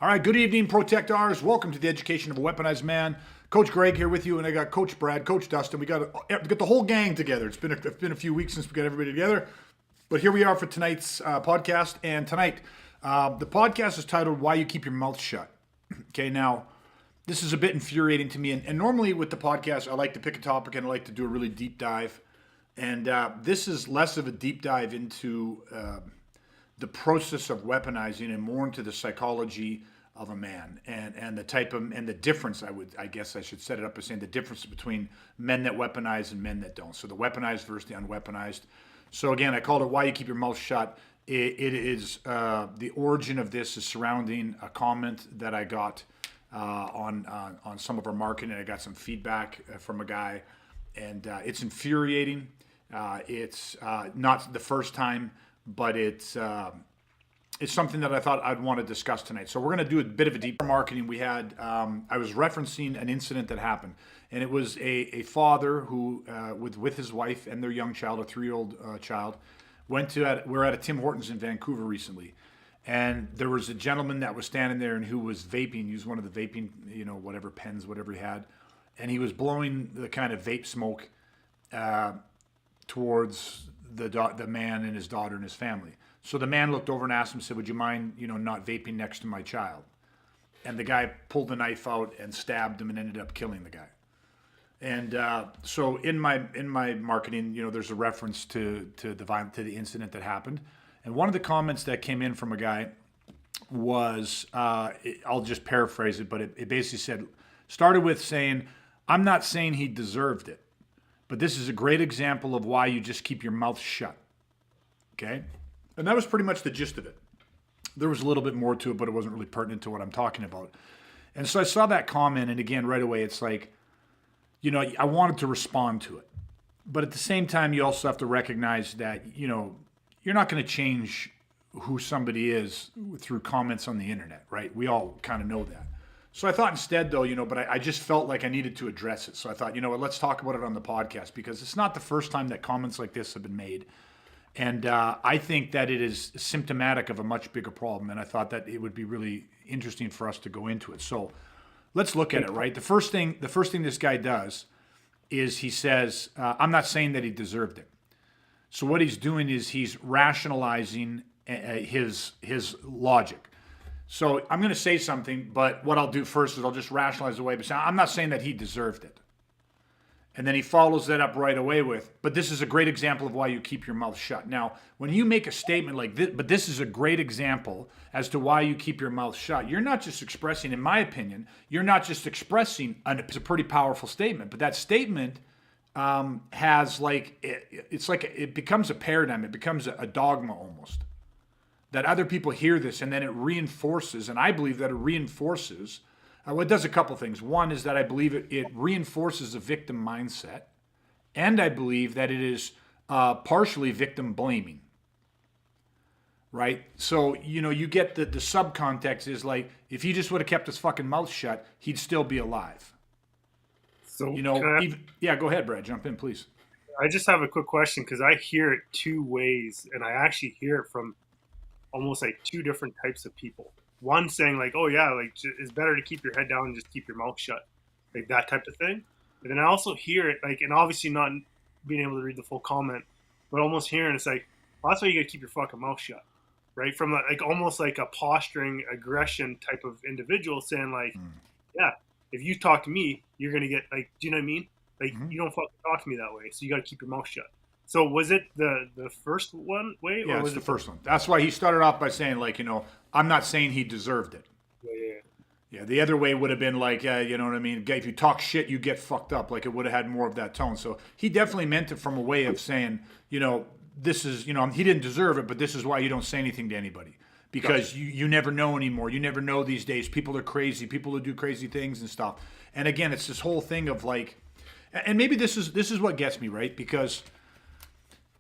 All right, good evening, Protectors. Welcome to the Education of a Weaponized Man. Coach Greg here with you, and I got Coach Brad, Coach Dustin. We got the whole gang together. It's been a few weeks since we got everybody together, but here we are for tonight's podcast. And tonight, the podcast is titled "Why You Keep Your Mouth Shut." Okay, now this is a bit infuriating to me, and normally with the podcast, I like to pick a topic and I like to do a really deep dive. And this is less of a deep dive into the process of weaponizing and more into the psychology of a man and the type of and the difference. I guess I should set it up as saying the difference between men that weaponize and men that don't. So the weaponized versus the unweaponized. So again, I called it "Why You Keep Your Mouth Shut." It is the origin of this is surrounding a comment that I got on some of our marketing. I got some feedback from a guy, and it's infuriating. It's not the first time, but it's something that I thought I'd want to discuss tonight. So we're going to do a bit of a deeper marketing. We had I was referencing an incident that happened, and it was a father who with his wife and their young child, a 3-year-old child, we're at a Tim Hortons in Vancouver recently, and there was a gentleman that was standing there and who was vaping. He was one of the vaping, whatever pens, whatever he had, and he was blowing the kind of vape smoke towards the man and his daughter and his family. So the man looked over and asked him, said, "Would you mind, not vaping next to my child?" And the guy pulled the knife out and stabbed him and ended up killing the guy. And so in my marketing, there's a reference to the incident that happened. And one of the comments that came in from a guy was, I'll just paraphrase it, but it basically started with saying, "I'm not saying he deserved it, but this is a great example of why you just keep your mouth shut." Okay? And that was pretty much the gist of it. There was a little bit more to it, but it wasn't really pertinent to what I'm talking about. And so I saw that comment, and again, right away, it's like, I wanted to respond to it. But at the same time, you also have to recognize that, you're not going to change who somebody is through comments on the internet, right? We all kind of know that. So I thought instead, though, but I just felt like I needed to address it. So I thought, let's talk about it on the podcast, because it's not the first time that comments like this have been made. And I think that it is symptomatic of a much bigger problem. And I thought that it would be really interesting for us to go into it. So let's look at it, right? The first thing this guy does is he says, "I'm not saying that he deserved it." So what he's doing is he's rationalizing his logic. So I'm going to say something, but what I'll do first is I'll just rationalize away by saying, "I'm not saying that he deserved it." And then he follows that up right away with, "But this is a great example of why you keep your mouth shut." Now, when you make a statement like this, "But this is a great example as to why you keep your mouth shut," you're not just expressing, in my opinion, it's a pretty powerful statement. But that statement has it becomes a paradigm. It becomes a dogma almost. That other people hear this and then it reinforces, and I believe that it reinforces. Well, it does a couple things. One is that I believe it reinforces a victim mindset, and I believe that it is partially victim blaming. Right? So, you get the subcontext is like, if he just would have kept his fucking mouth shut, he'd still be alive. So, yeah, go ahead, Brad. Jump in, please. I just have a quick question, because I hear it two ways, and I actually hear it from almost like two different types of people. One saying like, "Oh yeah, like it's better to keep your head down and just keep your mouth shut," like that type of thing. But then I also hear it like, and obviously not being able to read the full comment, but almost hearing it's like, "Well, that's why you got to keep your fucking mouth shut," right? From like almost like a posturing aggression type of individual saying like, "Yeah, if you talk to me, you're gonna get like, do you know what I mean? Like you don't fucking talk to me that way, so you got to keep your mouth shut." So was it the first one way? Yeah, or was it's the first one. That's why he started off by saying like, "I'm not saying he deserved it." Yeah. Yeah, the other way would have been like, you know what I mean? If you talk shit, you get fucked up. Like it would have had more of that tone. So he definitely meant it from a way of saying, this is, he didn't deserve it, but this is why you don't say anything to anybody. Because you never know anymore. You never know these days. People are crazy. People who do crazy things and stuff. And again, it's this whole thing of like, and maybe this is what gets me, right? Because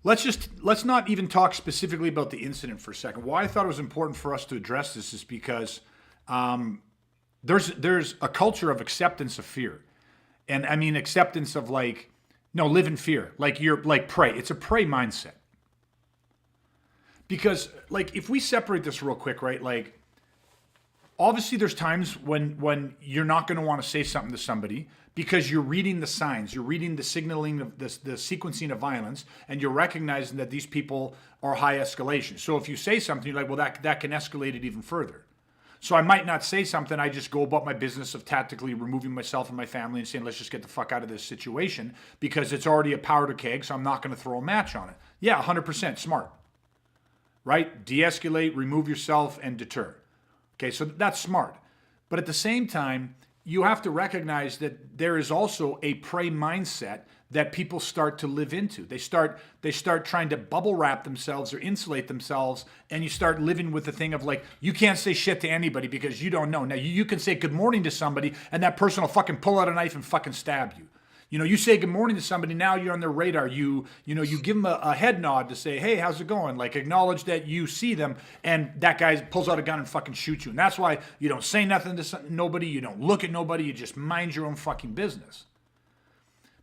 let's not even talk specifically about the incident for a second. Why I thought it was important for us to address this is because there's a culture of acceptance of fear, and I mean acceptance of like, no, live in fear, like you're like prey. It's a prey mindset. Because like if we separate this real quick, right? Like obviously there's times when you're not going to want to say something to somebody because you're reading the signs, you're reading the signaling of the sequencing of violence, and you're recognizing that these people are high escalation. So if you say something, you're like, well, that can escalate it even further. So I might not say something. I just go about my business of tactically removing myself and my family and saying, let's just get the fuck out of this situation because it's already a powder keg, so I'm not going to throw a match on it. Yeah, 100% smart. Right? De-escalate, remove yourself, and deter. Okay, so that's smart. But at the same time, you have to recognize that there is also a prey mindset that people start to live into. They start trying to bubble wrap themselves or insulate themselves, and you start living with the thing of like, you can't say shit to anybody because you don't know. Now you can say good morning to somebody and that person will fucking pull out a knife and fucking stab you. You know, you say good morning to somebody, now you're on their radar. You give them a head nod to say, hey, how's it going? Like acknowledge that you see them, and that guy pulls out a gun and fucking shoots you. And that's why you don't say nothing to nobody, you don't look at nobody, you just mind your own fucking business.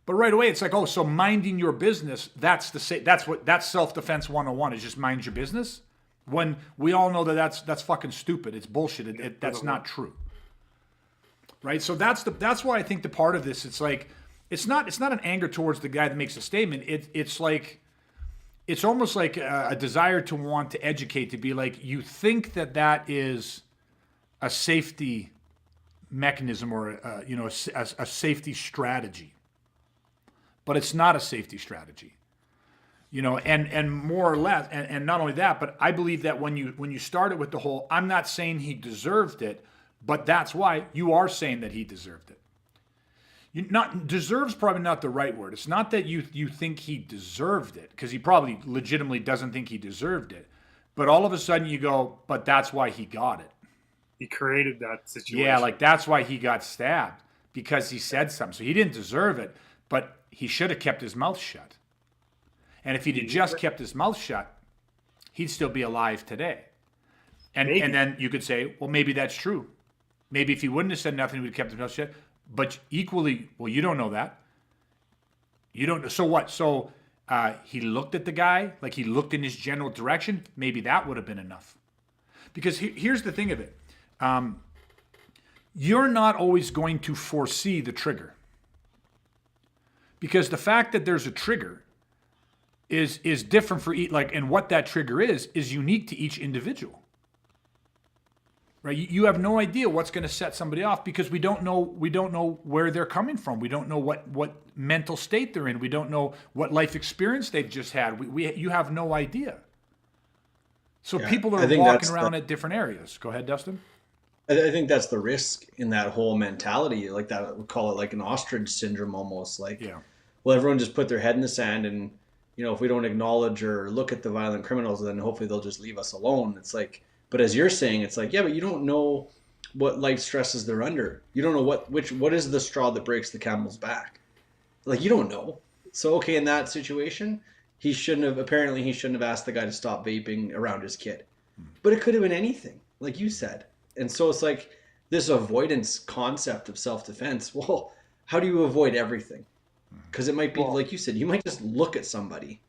But right away, it's like, oh, so minding your business, that's self-defense 101 is just mind your business. When we all know that that's fucking stupid. It's bullshit. That's not true. Right? So that's why I think the part of this, it's like, it's not an anger towards the guy that makes a statement. It's almost like a desire to want to educate, to be like, you think that is a safety mechanism or a safety strategy. But it's not a safety strategy, and more or less, and not only that, but I believe that when you start it with the whole, I'm not saying he deserved it, but that's why you are saying that he deserved it. Not deserves probably not the right word. It's not that you think he deserved it, because he probably legitimately doesn't think he deserved it, but all of a sudden you go, but that's why he got it. He created that situation. Yeah, like that's why he got stabbed, because he said something. So he didn't deserve it, but he should have kept his mouth shut. And if he'd have just kept his mouth shut, he'd still be alive today. And then you could say, well, maybe that's true. Maybe if he wouldn't have said nothing, he would have kept his mouth shut. But equally, well, you don't know that. You don't. So what? So he looked at the guy, like he looked in his general direction. Maybe that would have been enough. Because here's the thing of it. You're not always going to foresee the trigger. Because the fact that there's a trigger is different for each, like, and what that trigger is unique to each individual. Right? You have no idea what's going to set somebody off because we don't know where they're coming from. We don't know what mental state they're in. We don't know what life experience they've just had. You have no idea. So people are walking around at different areas. Go ahead, Dustin. I think that's the risk in that whole mentality, like that, we call it like an ostrich syndrome almost. Like, well, everyone just put their head in the sand, and if we don't acknowledge or look at the violent criminals, then hopefully they'll just leave us alone. It's like, but as you're saying, it's like, yeah, but you don't know what life stresses they're under. You don't know what is the straw that breaks the camel's back. Like, you don't know. So okay, in that situation, he shouldn't have asked the guy to stop vaping around his kid. But it could have been anything, like you said. And so it's like this avoidance concept of self-defense. Well, how do you avoid everything? Because it might be, like you said, you might just look at somebody,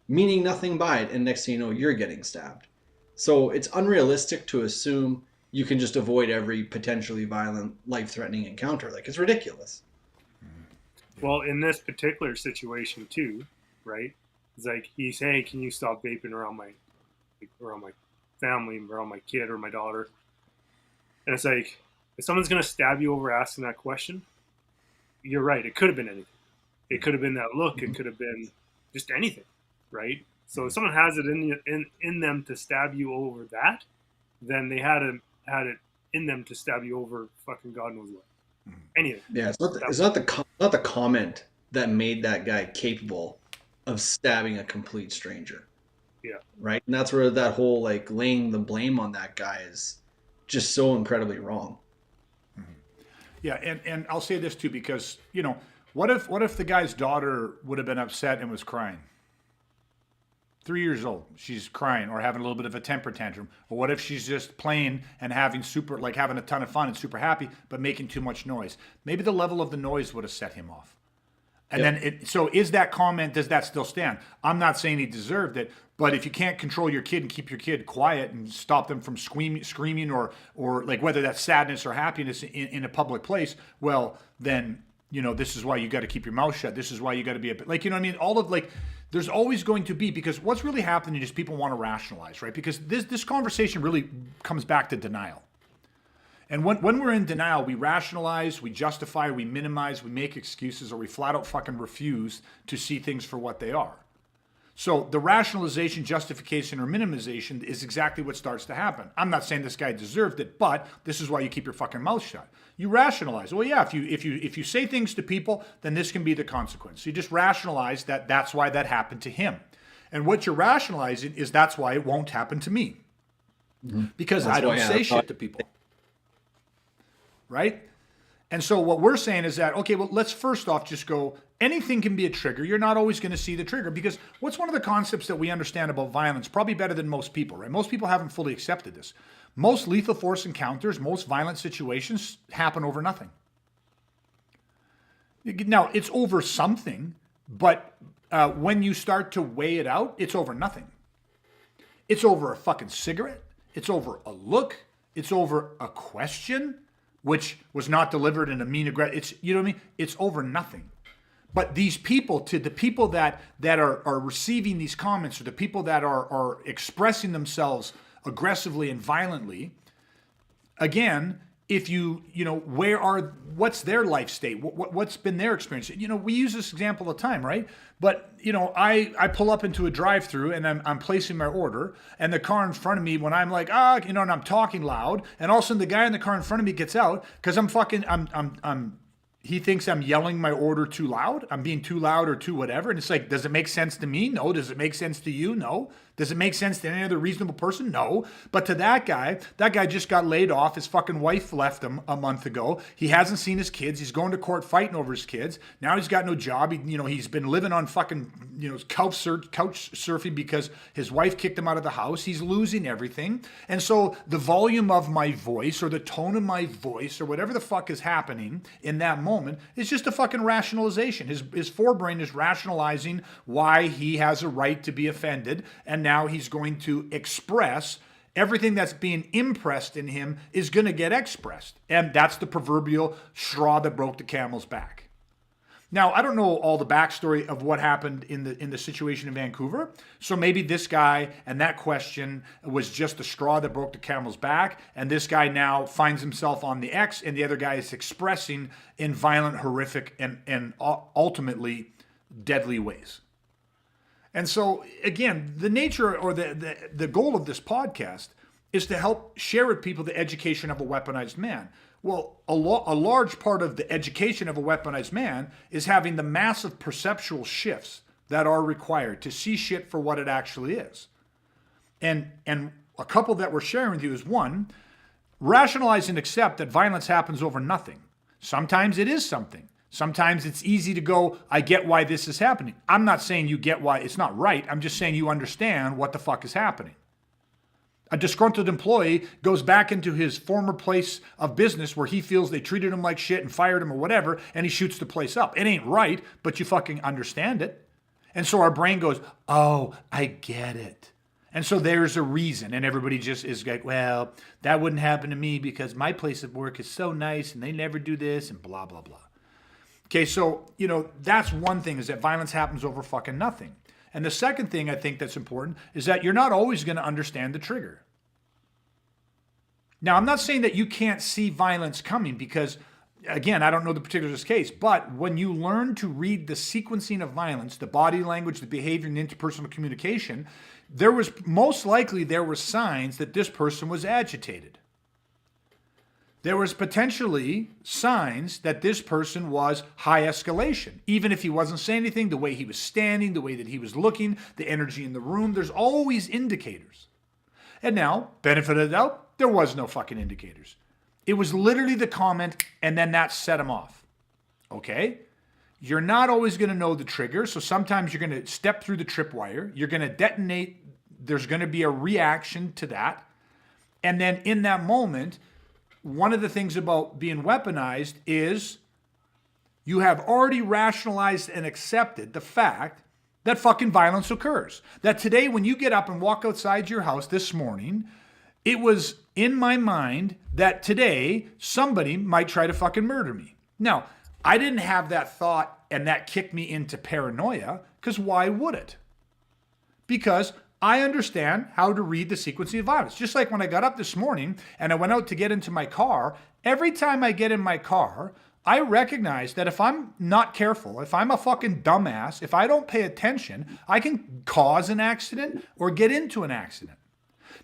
meaning nothing by it, and next thing you know, you're getting stabbed. So it's unrealistic to assume you can just avoid every potentially violent, life-threatening encounter. Like, it's ridiculous. Well, in this particular situation too, right? It's like he's, hey, can you stop vaping around my family, around my kid or my daughter? And it's like, if someone's going to stab you over asking that question, you're right. It could have been anything. It could have been that look. It could have been just anything, right? So if someone has it in them to stab you over that, then they had it in them to stab you over fucking God knows what. Anything. Yeah, it's not the comment that made that guy capable of stabbing a complete stranger. Yeah. Right? And that's where that whole, like, laying the blame on that guy is just so incredibly wrong. Yeah, and I'll say this too, because what if the guy's daughter would have been upset and was crying? 3 years old, she's crying or having a little bit of a temper tantrum. Or what if she's just playing and having a ton of fun and super happy, but making too much noise? Maybe the level of the noise would have set him off. And then, so is that comment, does that still stand? I'm not saying he deserved it, but if you can't control your kid and keep your kid quiet and stop them from screaming or like whether that's sadness or happiness in a public place, well, then, you know, this is why you got to keep your mouth shut. This is why you got to be like, you know what I mean? All of like, there's always going to be, because what's really happening is people want to rationalize, right? Because this conversation really comes back to denial. And when we're in denial, we rationalize, we justify, we minimize, we make excuses, or we flat out fucking refuse to see things for what they are. So the rationalization, justification, or minimization is exactly what starts to happen. I'm not saying this guy deserved it, but this is why you keep your fucking mouth shut. You rationalize. Well, yeah, if you say things to people, then this can be the consequence. So you just rationalize that that's why that happened to him. And what you're rationalizing is that's why it won't happen to me. Because I don't say shit to people. Right? And so what we're saying is that, okay, well, let's first off just go, anything can be a trigger. You're not always going to see the trigger, because what's one of the concepts that we understand about violence, probably better than most people, right? Most people haven't fully accepted this. Most lethal force encounters, most violent situations happen over nothing. Now, it's over something, but when you start to weigh it out, it's over nothing. It's over a fucking cigarette. It's over a look. It's over a question, which was not delivered in a mean aggressive. It's, you know what I mean? It's over nothing. But these people, to the people that are receiving these comments, or the people that are expressing themselves aggressively and violently, again, if you know, what's their life state? What's been their experience? You know, we use this example all the time, right? But, you know, I pull up into a drive-through and I'm placing my order, and the car in front of me, when I'm like, you know, and I'm talking loud, and all of a sudden the guy in the car in front of me gets out because he thinks I'm yelling my order too loud. I'm being too loud or too whatever. And it's like, does it make sense to me? No. Does it make sense to you? No. Does it make sense to any other reasonable person? No. But to that guy just got laid off. His fucking wife left him a month ago. He hasn't seen his kids. He's going to court fighting over his kids. Now he's got no job. He's been living on fucking, couch surfing because his wife kicked him out of the house. He's losing everything. And so the volume of my voice, or the tone of my voice, or whatever the fuck is happening in that moment is just a fucking rationalization. His forebrain is rationalizing why he has a right to be offended, and now he's going to express everything that's being impressed in him is going to get expressed. And that's the proverbial straw that broke the camel's back. Now, I don't know all the backstory of what happened in the situation in Vancouver. So maybe this guy and that question was just the straw that broke the camel's back. And this guy now finds himself on the X, and the other guy is expressing in violent, horrific, and ultimately deadly ways. And so, again, the nature or the goal of this podcast is to help share with people the education of a weaponized man. Well, a large part of the education of a weaponized man is having the massive perceptual shifts that are required to see shit for what it actually is. And a couple that we're sharing with you is, one, rationalize and accept that violence happens over nothing. Sometimes it is something. Sometimes it's easy to go, I get why this is happening. I'm not saying you get why it's not right. I'm just saying you understand what the fuck is happening. A disgruntled employee goes back into his former place of business where he feels they treated him like shit and fired him or whatever, and he shoots the place up. It ain't right, but you fucking understand it. And so our brain goes, oh, I get it. And so there's a reason, and everybody just is like, well, that wouldn't happen to me because my place of work is so nice and they never do this and blah, blah, blah. Okay, so, that's one thing, is that violence happens over fucking nothing. And the second thing I think that's important is that you're not always going to understand the trigger. Now, I'm not saying that you can't see violence coming because, again, I don't know the particular case, but when you learn to read the sequencing of violence, the body language, the behavior, and interpersonal communication, there were signs that this person was agitated. There was potentially signs that this person was high escalation. Even if he wasn't saying anything, the way he was standing, the way that he was looking, the energy in the room, there's always indicators. And now, benefit of the doubt, there was no fucking indicators. It was literally the comment, and then that set him off. Okay? You're not always going to know the trigger, so sometimes you're going to step through the tripwire. You're going to detonate. There's going to be a reaction to that. And then in that moment, one of the things about being weaponized is you have already rationalized and accepted the fact that fucking violence occurs. That today, when you get up and walk outside your house this morning, it was in my mind that today somebody might try to fucking murder me. Now, I didn't have that thought and that kicked me into paranoia, because why would it? Because I understand how to read the sequencing of violence. Just like when I got up this morning and I went out to get into my car, every time I get in my car, I recognize that if I'm not careful, if I'm a fucking dumbass, if I don't pay attention, I can cause an accident or get into an accident.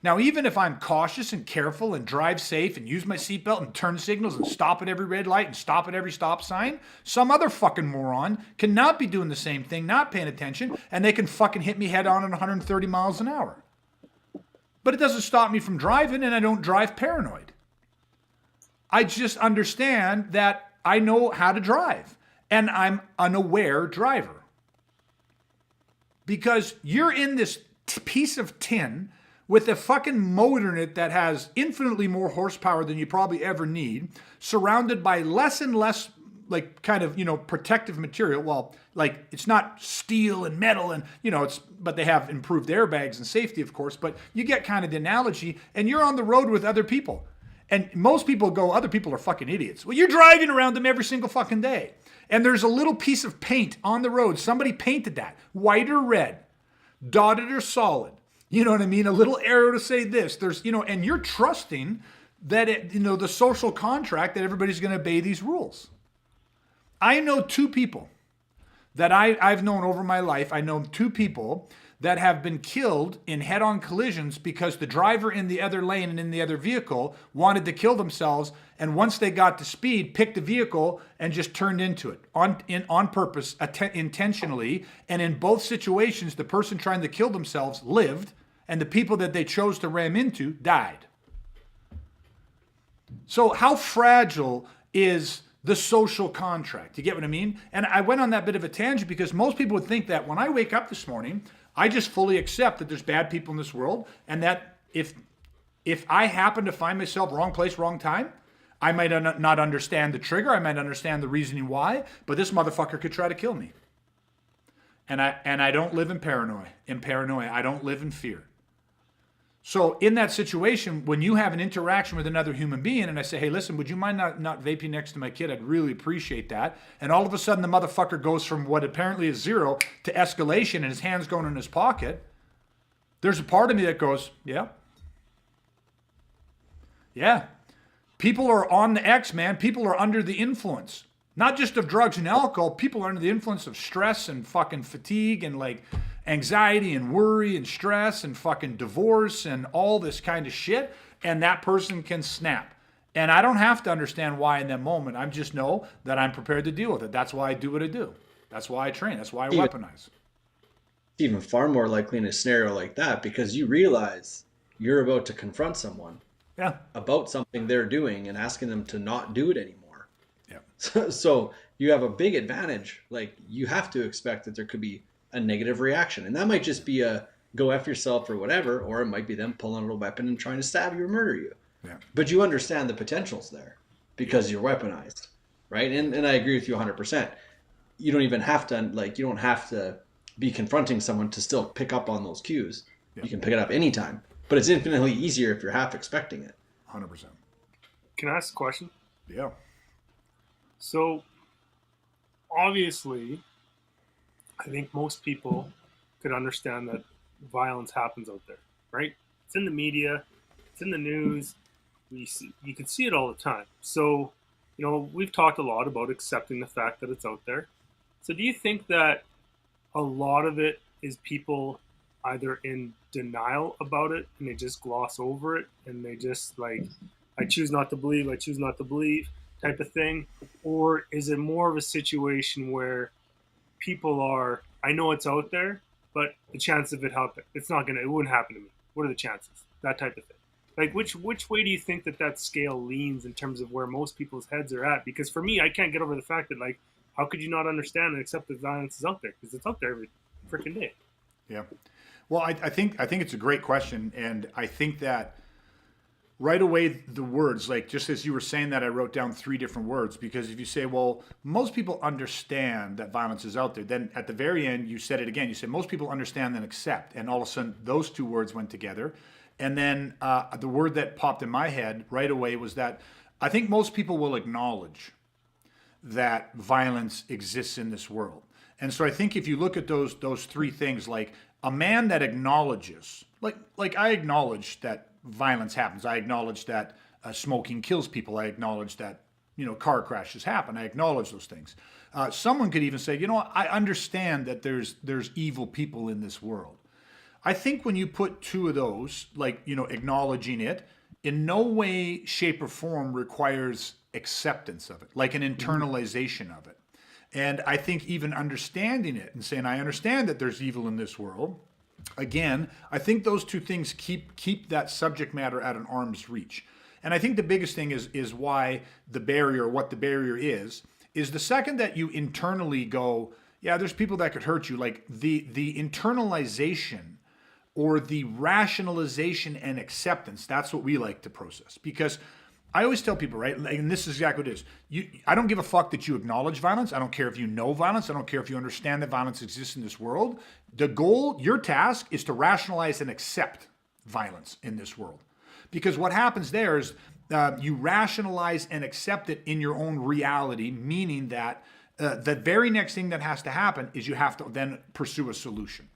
Now, even if I'm cautious and careful and drive safe and use my seatbelt and turn signals and stop at every red light and stop at every stop sign, some other fucking moron cannot be doing the same thing, not paying attention, and they can fucking hit me head on at 130 miles an hour. But it doesn't stop me from driving, and I don't drive paranoid. I just understand that I know how to drive, and I'm an aware driver. Because you're in this piece of tin with a fucking motor in it that has infinitely more horsepower than you probably ever need, surrounded by less and less like kind of, protective material. Well, like it's not steel and metal and, but they have improved airbags and safety, of course, but you get kind of the analogy, and you're on the road with other people. And most people go, other people are fucking idiots. Well, you're driving around them every single fucking day. And there's a little piece of paint on the road. Somebody painted that, white or red, dotted or solid. You know what I mean? A little arrow to say this. There's, and you're trusting that, the social contract that everybody's going to obey these rules. I know two people that I've known over my life. I know two people that have been killed in head-on collisions because the driver in the other lane and in the other vehicle wanted to kill themselves, and once they got to speed, picked the vehicle and just turned into it on purpose, intentionally. And in both situations, the person trying to kill themselves lived, and the people that they chose to ram into died. So how fragile is the social contract? You get what I mean? And I went on that bit of a tangent because most people would think that when I wake up this morning, I just fully accept that there's bad people in this world, and that if I happen to find myself wrong place, wrong time, I might not understand the trigger, I might understand the reasoning why, but this motherfucker could try to kill me. And I don't live in paranoia. I don't live in fear. So in that situation, when you have an interaction with another human being and I say, hey, listen, would you mind not vaping next to my kid? I'd really appreciate that. And all of a sudden the motherfucker goes from what apparently is zero to escalation and his hand's going in his pocket. There's a part of me that goes, yeah. Yeah. People are on the X, man. People are under the influence. Not just of drugs and alcohol. People are under the influence of stress and fucking fatigue and like anxiety and worry and stress and fucking divorce and all this kind of shit, and that person can snap. And I don't have to understand why in that moment. I just know that I'm prepared to deal with it. That's why I do what I do. That's why I train. That's why I weaponize. Even far more likely in a scenario like that, because you realize you're about to confront someone about something they're doing and asking them to not do it anymore. Yeah. So you have a big advantage. Like, you have to expect that there could be a negative reaction, and that might just be a go F yourself or whatever, or it might be them pulling out a weapon and trying to stab you or murder you. Yeah. But you understand the potentials there because you're weaponized, right? And I agree with you 100%. You don't even have to, you don't have to be confronting someone to still pick up on those cues. Yeah. You can pick it up anytime, but it's infinitely easier if you're half expecting it. 100%. Can I ask a question? Yeah. So obviously, I think most people could understand that violence happens out there, right? It's in the media, it's in the news. You can see it all the time. So, we've talked a lot about accepting the fact that it's out there. So do you think that a lot of it is people either in denial about it and they just gloss over it and they just I choose not to believe type of thing? Or is it more of a situation where people are, I know it's out there, but the chance of it happening, it wouldn't happen to me. What are the chances? That type of thing. Like, which way do you think that scale leans in terms of where most people's heads are at? Because for me, I can't get over the fact that, how could you not understand and accept that violence is out there? Because it's out there every freaking day. Yeah. Well, I think it's a great question, and I think that right away the words, like just as you were saying that, I wrote down 3 different words, because if you say, well, most people understand that violence is out there, then at the very end you said it again. You said most people understand and accept, and all of a sudden those 2 words went together. And then the word that popped in my head right away was that I think most people will acknowledge that violence exists in this world. And so I think if you look at those 3 things, like a man that acknowledges, like I acknowledge that violence happens. I acknowledge that smoking kills people. I acknowledge that, car crashes happen. I acknowledge those things. Someone could even say, I understand that there's evil people in this world. I think when you put 2 of those, like, acknowledging it, in no way, shape, or form requires acceptance of it, like an internalization of it. And I think even understanding it and saying, I understand that there's evil in this world, again, I think those 2 things keep that subject matter at an arm's reach. And I think the biggest thing is why the barrier, what the barrier is the second that you internally go, yeah, there's people that could hurt you, like the internalization or the rationalization and acceptance, that's what we like to process. Because I always tell people, right, and this is exactly what it is. I don't give a fuck that you acknowledge violence. I don't care if you know violence. I don't care if you understand that violence exists in this world. The goal, your task, is to rationalize and accept violence in this world. Because what happens there is you rationalize and accept it in your own reality, meaning that the very next thing that has to happen is you have to then pursue a solution.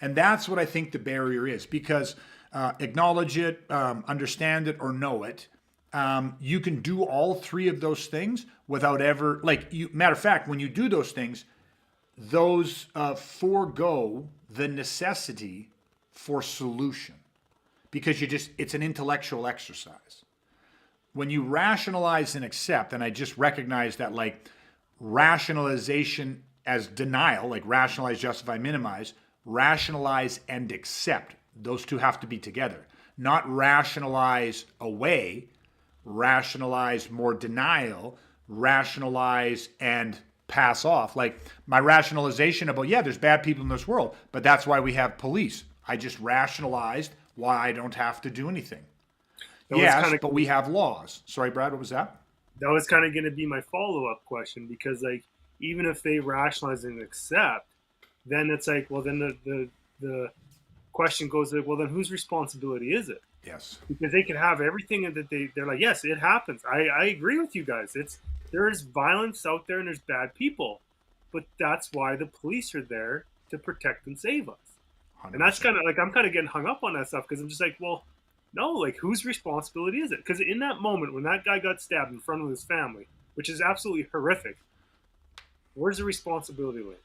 And that's what I think the barrier is, because acknowledge it, understand it, or know it. You can do all 3 of those things without ever, matter of fact, when you do those things, those forego the necessity for solution, because it's an intellectual exercise. When you rationalize and accept, and I just recognize that, like, rationalization as denial, like rationalize, justify, minimize, rationalize and accept, those 2 have to be together. Not rationalize away, rationalize more denial, rationalize and pass off. Like my rationalization about, yeah, there's bad people in this world, but that's why we have police. I just rationalized why I don't have to do anything. Yes, but we have laws. Sorry, Brad, what was that? That was kind of going to be my follow-up question, because, like, even if they rationalize and accept, then it's like, well, then the question goes like, well, then whose responsibility is it? Yes. Because they can have everything that they're like, yes, it happens. I agree with you guys. There is violence out there and there's bad people, but that's why the police are there, to protect and save us. 100%. And that's kind of like, I'm kind of getting hung up on that stuff, because I'm just like, well, no, like, whose responsibility is it? Because in that moment when that guy got stabbed in front of his family, which is absolutely horrific, where's the responsibility lie?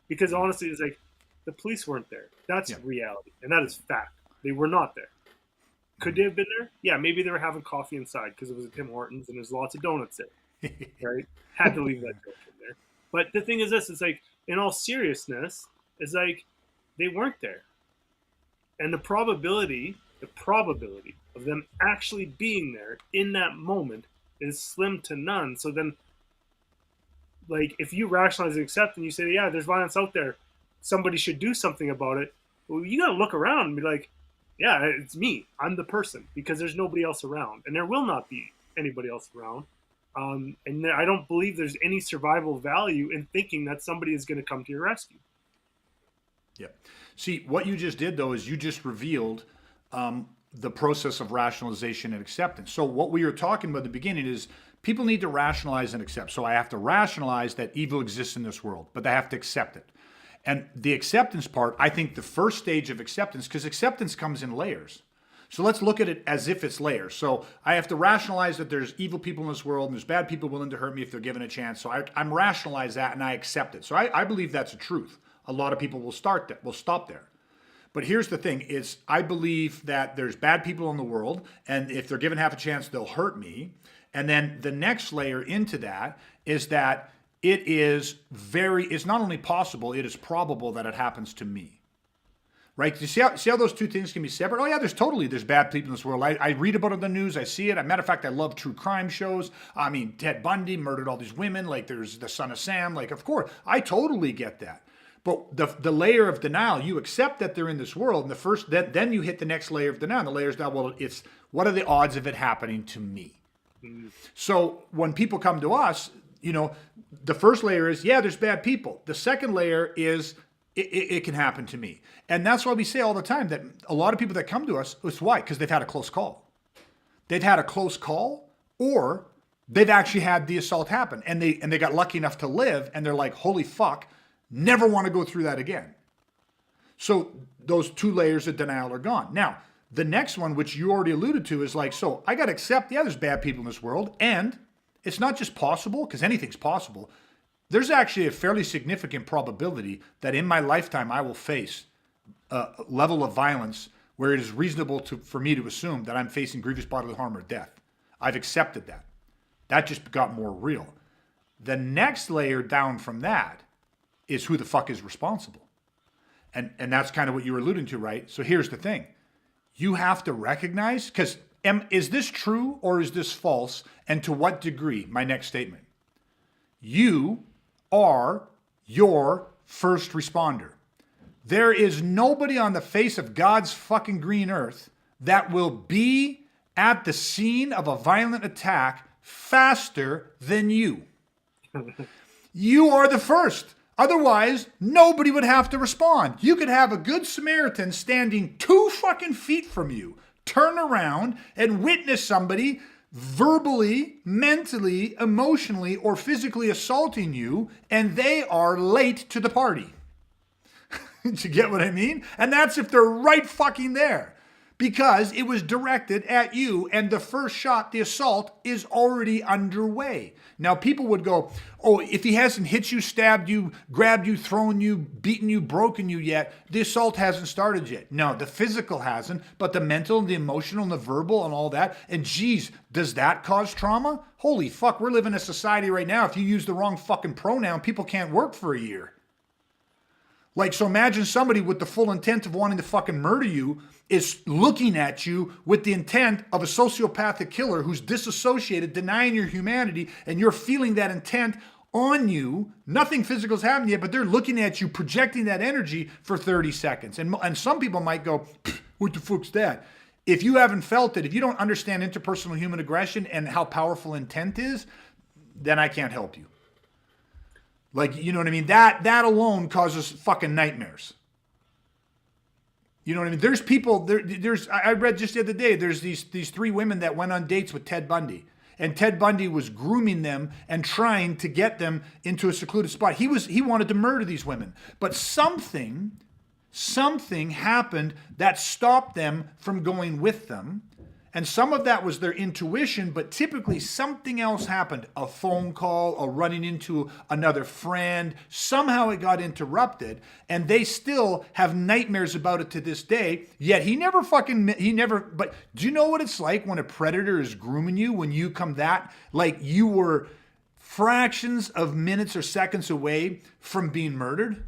Because honestly, it's like, the police weren't there. That's reality, and that is fact. They were not there. Could they have been there? Yeah, maybe they were having coffee inside because it was a Tim Hortons and there's lots of donuts there, right? Had to leave that joke in there. But the thing is this, it's like, in all seriousness, it's like, they weren't there. And the probability of them actually being there in that moment is slim to none. So then, like, if you rationalize and accept and you say, yeah, there's violence out there, somebody should do something about it, well, you got to look around and be like, yeah, it's me. I'm the person, because there's nobody else around, and there will not be anybody else around. And I don't believe there's any survival value in thinking that somebody is going to come to your rescue. Yeah. See, what you just did, though, is you just revealed the process of rationalization and acceptance. So what we were talking about at the beginning is people need to rationalize and accept. So I have to rationalize that evil exists in this world, but they have to accept it. And the acceptance part, I think the first stage of acceptance, because acceptance comes in layers. So let's look at it as if it's layers. So I have to rationalize that there's evil people in this world and there's bad people willing to hurt me if they're given a chance. So I'm rationalize that and I accept it. So I believe that's a truth. A lot of people will stop there. But here's the thing is I believe that there's bad people in the world, and if they're given half a chance, they'll hurt me. And then the next layer into that is that it's not only possible, it is probable that it happens to me. Right? You see how those 2 things can be separate? Oh yeah, there's bad people in this world. I read about it in the news, I see it. As a matter of fact, I love true crime shows. I mean, Ted Bundy murdered all these women, like there's the Son of Sam, like of course, I totally get that. But the layer of denial, you accept that they're in this world, and then you hit the next layer of denial. And the layer is now, well, it's what are the odds of it happening to me? So when people come to us, the first layer is, yeah, there's bad people. The second layer is it can happen to me. And that's why we say all the time that a lot of people that come to us, it's why? Because they've had a close call. They've had a close call, or they've actually had the assault happen, and they got lucky enough to live, and they're like, holy fuck, never want to go through that again. So those two layers of denial are gone. Now, the next one, which you already alluded to, is like, so I got to accept, yeah, there's bad people in this world, and it's not just possible, because anything's possible. There's actually a fairly significant probability that in my lifetime I will face a level of violence where it is reasonable for me to assume that I'm facing grievous bodily harm or death. I've accepted that. That just got more real. The next layer down from that is who the fuck is responsible. And that's kind of what you were alluding to, right? So here's the thing. You have to recognize, because is this true or is this false? And to what degree? My next statement. You are your first responder. There is nobody on the face of God's fucking green earth that will be at the scene of a violent attack faster than you. You are the first. Otherwise, nobody would have to respond. You could have a good Samaritan standing 2 fucking feet from you, turn around and witness somebody verbally, mentally, emotionally, or physically assaulting you, and they are late to the party. Do you get what I mean? And that's if they're right fucking there. Because it was directed at you, and the first shot, the assault, is already underway. Now, people would go, oh, if he hasn't hit you, stabbed you, grabbed you, thrown you, beaten you, broken you yet, the assault hasn't started yet. No, the physical hasn't, but the mental, and the emotional, and the verbal, and all that. And geez, does that cause trauma? Holy fuck, we're living in a society right now. If you use the wrong fucking pronoun, people can't work for a year. Like, so imagine somebody with the full intent of wanting to fucking murder you is looking at you with the intent of a sociopathic killer who's disassociated, denying your humanity, and you're feeling that intent on you. Nothing physical's happened yet, but they're looking at you, projecting that energy for 30 seconds. And some people might go, what the fuck's that? If you haven't felt it, if you don't understand interpersonal human aggression and how powerful intent is, then I can't help you. Like, you know what I mean? That alone causes fucking nightmares. You know what I mean? There's people, I read just the other day, there's these 3 women that went on dates with Ted Bundy. And Ted Bundy was grooming them and trying to get them into a secluded spot. He wanted to murder these women. But something happened that stopped them from going with them. And some of that was their intuition, but typically something else happened. A phone call, a running into another friend. Somehow it got interrupted, and they still have nightmares about it to this day. Yet but do you know what it's like when a predator is grooming you, when you come that, like you were fractions of minutes or seconds away from being murdered?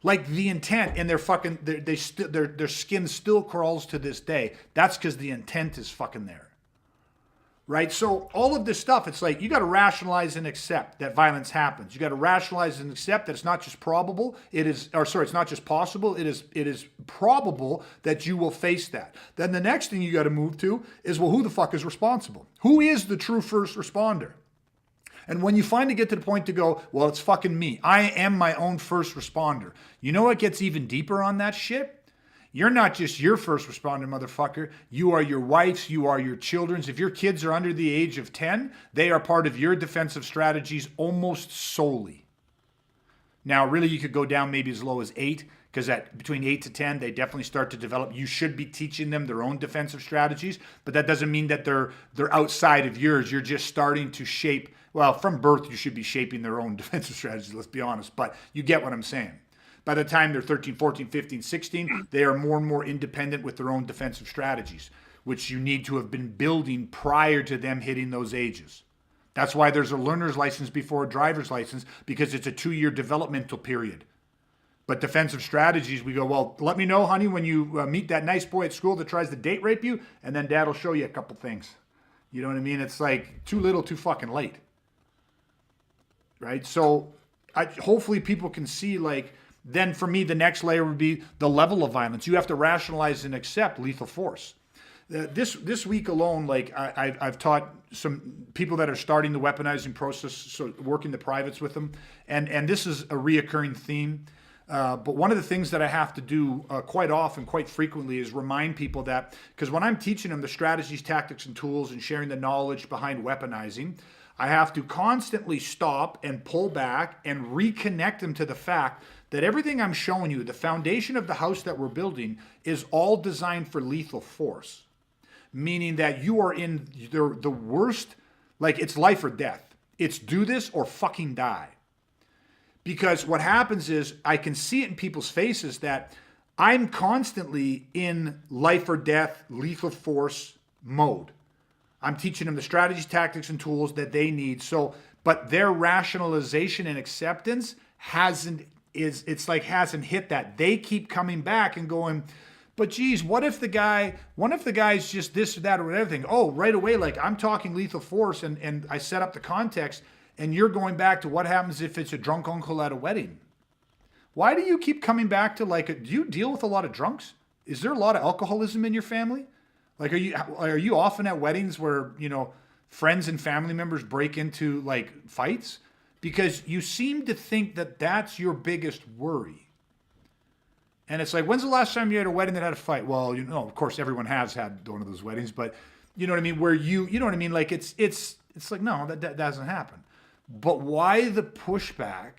Like the intent, and their skin still crawls to this day. That's because the intent is fucking there, right? So all of this stuff, it's like you got to rationalize and accept that violence happens. You got to rationalize and accept that it's not just probable. It's not just possible. It is probable that you will face that. Then the next thing you got to move to is, well, who the fuck is responsible? Who is the true first responder? And when you finally get to the point to go, well, it's fucking me. I am my own first responder. You know what gets even deeper on that shit? You're not just your first responder, motherfucker. You are your wife's, you are your children's. If your kids are under the age of 10, they are part of your defensive strategies almost solely. Now, really, you could go down maybe as low as 8, because between 8 to 10, they definitely start to develop. You should be teaching them their own defensive strategies, but that doesn't mean that they're outside of yours. You're just starting to shape. Well, from birth, you should be shaping their own defensive strategies, let's be honest, but you get what I'm saying. By the time they're 13, 14, 15, 16, they are more and more independent with their own defensive strategies, which you need to have been building prior to them hitting those ages. That's why there's a learner's license before a driver's license, because it's a 2-year developmental period. But defensive strategies, we go, well, let me know, honey, when you meet that nice boy at school that tries to date rape you, and then dad will show you a couple things. You know what I mean? It's like too little, too fucking late. Right? So hopefully people can see, like, Then for me, the next layer would be the level of violence. You have to rationalize and accept lethal force. This week alone, like I've taught some people that are starting the weaponizing process, so working the privates with them, and this is a reoccurring theme. But one of the things that I have to do quite often, quite frequently, is remind people that, because when I'm teaching them the strategies, tactics, and tools and sharing the knowledge behind weaponizing, I have to constantly stop and pull back and reconnect them to the fact that everything I'm showing you, the foundation of the house that we're building, is all designed for lethal force. Meaning that you are in the worst, like it's life or death. It's do this or fucking die. Because what happens is I can see it in people's faces that I'm constantly in life or death, lethal force mode. I'm teaching them the strategies, tactics, and tools that they need. So, but their rationalization and acceptance hasn't hit that. They keep coming back and going, but geez, what if the guy's just this or that or everything? Oh, right away, like I'm talking lethal force and I set up the context and you're going back to what happens if it's a drunk uncle at a wedding. Why do you keep coming back to do you deal with a lot of drunks? Is there a lot of alcoholism in your family? Like, are you often at weddings where, friends and family members break into like fights? Because you seem to think that that's your biggest worry. And it's like, when's the last time you had a wedding that had a fight? Well, of course, everyone has had one of those weddings, but you know what I mean? Where you know what I mean? Like it's like, no, that doesn't happen. But why the pushback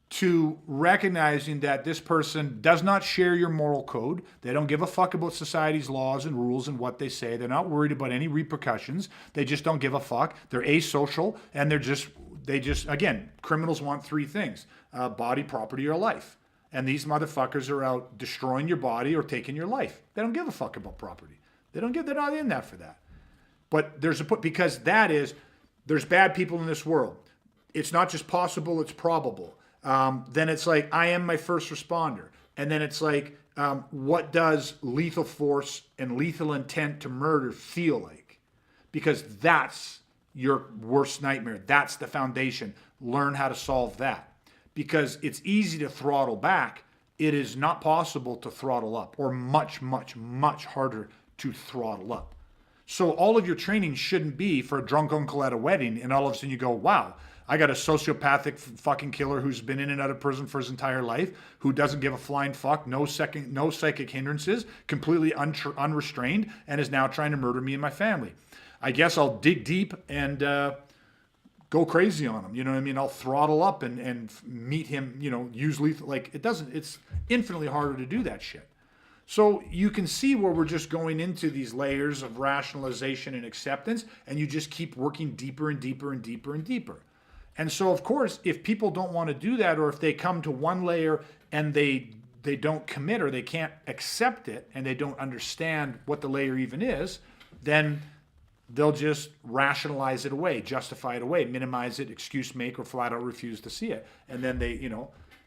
to recognizing that this person does not share your moral code? They don't give a fuck about society's laws and rules and what they say. They're not worried about any repercussions. They just don't give a fuck. They're asocial, and again, criminals want three things: body, property, or life. And these motherfuckers are out destroying your body or taking your life. They don't give a fuck about property. They're not in that for that. But because there's bad people in this world. It's not just possible, it's probable. Then it's like, I am my first responder. And then it's like, what does lethal force and lethal intent to murder feel like? Because that's your worst nightmare. That's the foundation. Learn how to solve that. Because it's easy to throttle back. It is not possible to throttle up, or much, much, much harder to throttle up. So all of your training shouldn't be for a drunk uncle at a wedding, and all of a sudden you go, wow, I got a sociopathic fucking killer who's been in and out of prison for his entire life, who doesn't give a flying fuck, no psychic hindrances, completely unrestrained, and is now trying to murder me and my family. I guess I'll dig deep and go crazy on him. You know what I mean? I'll throttle up and meet him, use lethal. Like, it's infinitely harder to do that shit. So you can see where we're just going into these layers of rationalization and acceptance, and you just keep working deeper and deeper and deeper and deeper. And so, of course, if people don't want to do that, or if they come to one layer and they don't commit, or they can't accept it, and they don't understand what the layer even is, then they'll just rationalize it away, justify it away, minimize it, excuse make, or flat out refuse to see it. And then they,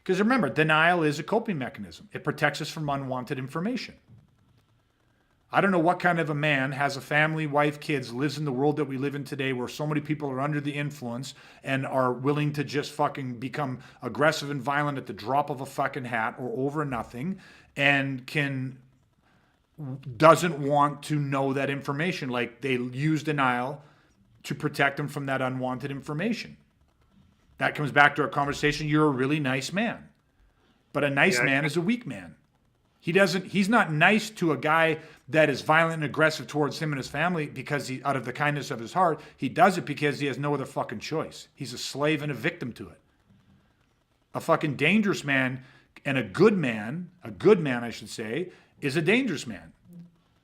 because remember, denial is a coping mechanism. It protects us from unwanted information. I don't know what kind of a man has a family, wife, kids, lives in the world that we live in today where so many people are under the influence and are willing to just fucking become aggressive and violent at the drop of a fucking hat or over nothing, and doesn't want to know that information. Like, they use denial to protect them from that unwanted information. That comes back to our conversation. You're a really nice man, but a nice man is a weak man. He's not nice to a guy that is violent and aggressive towards him and his family because out of the kindness of his heart. He does it because he has no other fucking choice. He's a slave and a victim to it. A fucking dangerous man and a good man, I should say, is a dangerous man.